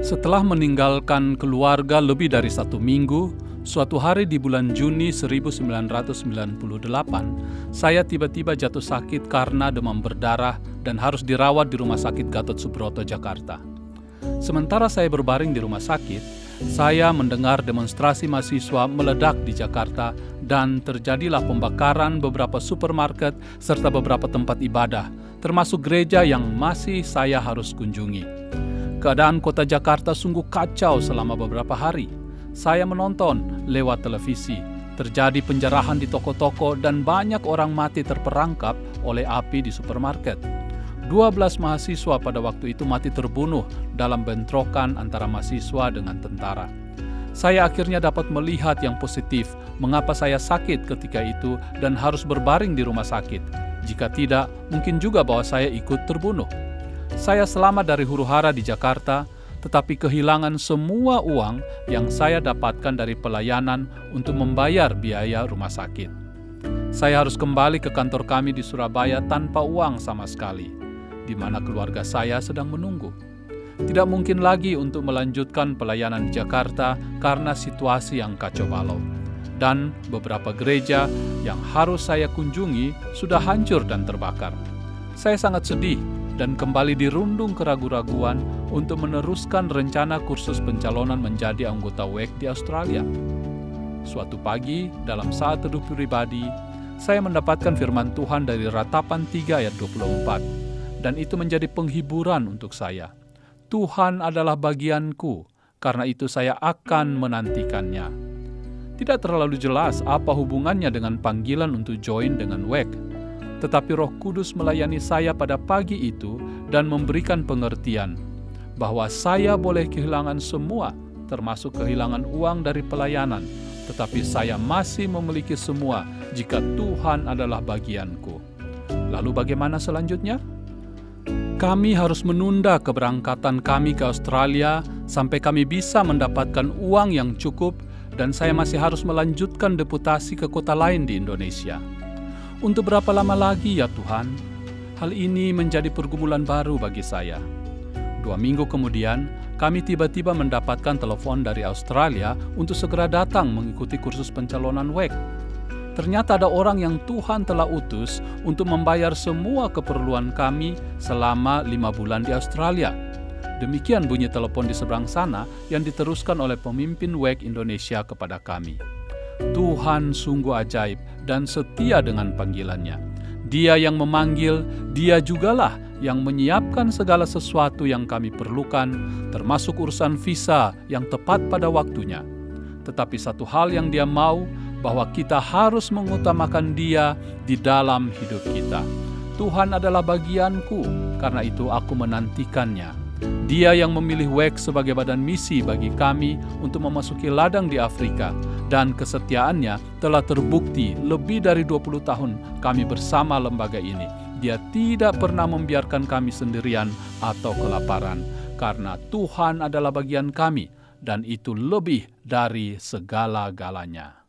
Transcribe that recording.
Setelah meninggalkan keluarga lebih dari 1 minggu, suatu hari di bulan Juni 1998, saya tiba-tiba jatuh sakit karena demam berdarah dan harus dirawat di Rumah Sakit Gatot Subroto, Jakarta. Sementara saya berbaring di rumah sakit, saya mendengar demonstrasi mahasiswa meledak di Jakarta dan terjadilah pembakaran beberapa supermarket serta beberapa tempat ibadah, termasuk gereja yang masih saya harus kunjungi. Keadaan kota Jakarta sungguh kacau selama beberapa hari. Saya menonton lewat televisi, terjadi penjarahan di toko-toko dan banyak orang mati terperangkap oleh api di supermarket. 12 mahasiswa pada waktu itu mati terbunuh dalam bentrokan antara mahasiswa dengan tentara. Saya akhirnya dapat melihat yang positif, mengapa saya sakit ketika itu dan harus berbaring di rumah sakit. Jika tidak, mungkin juga bahwa saya ikut terbunuh. Saya selamat dari huru-hara di Jakarta, tetapi kehilangan semua uang yang saya dapatkan dari pelayanan untuk membayar biaya rumah sakit. Saya harus kembali ke kantor kami di Surabaya tanpa uang sama sekali, di mana keluarga saya sedang menunggu. Tidak mungkin lagi untuk melanjutkan pelayanan di Jakarta karena situasi yang kacau balau. Dan beberapa gereja yang harus saya kunjungi sudah hancur dan terbakar. Saya sangat sedih dan kembali dirundung keraguan-raguan untuk meneruskan rencana kursus pencalonan menjadi anggota WEC di Australia. Suatu pagi, dalam saat teduh pribadi, saya mendapatkan firman Tuhan dari Ratapan 3 ayat 24, dan itu menjadi penghiburan untuk saya. Tuhan adalah bagianku, karena itu saya akan menantikannya. Tidak terlalu jelas apa hubungannya dengan panggilan untuk join dengan WEC. Tetapi Roh Kudus melayani saya pada pagi itu dan memberikan pengertian bahwa saya boleh kehilangan semua, termasuk kehilangan uang dari pelayanan, tetapi saya masih memiliki semua jika Tuhan adalah bagianku. Lalu bagaimana selanjutnya? Kami harus menunda keberangkatan kami ke Australia sampai kami bisa mendapatkan uang yang cukup dan saya masih harus melanjutkan deputasi ke kota lain di Indonesia. Untuk berapa lama lagi ya Tuhan? Hal ini menjadi pergumulan baru bagi saya. 2 minggu kemudian, kami tiba-tiba mendapatkan telepon dari Australia untuk segera datang mengikuti kursus pencalonan WEC. Ternyata ada orang yang Tuhan telah utus untuk membayar semua keperluan kami selama 5 bulan di Australia. Demikian bunyi telepon di seberang sana yang diteruskan oleh pemimpin WEC Indonesia kepada kami. Tuhan sungguh ajaib dan setia dengan panggilannya. Dia yang memanggil, Dia jugalah yang menyiapkan segala sesuatu yang kami perlukan, termasuk urusan visa yang tepat pada waktunya. Tetapi satu hal yang Dia mau, bahwa kita harus mengutamakan Dia di dalam hidup kita. Tuhan adalah bagianku, karena itu aku menantikannya. Dia yang memilih WEC sebagai badan misi bagi kami untuk memasuki ladang di Afrika, dan kesetiaannya telah terbukti lebih dari 20 tahun kami bersama lembaga ini. Dia tidak pernah membiarkan kami sendirian atau kelaparan, karena Tuhan adalah bagian kami, dan itu lebih dari segala-galanya.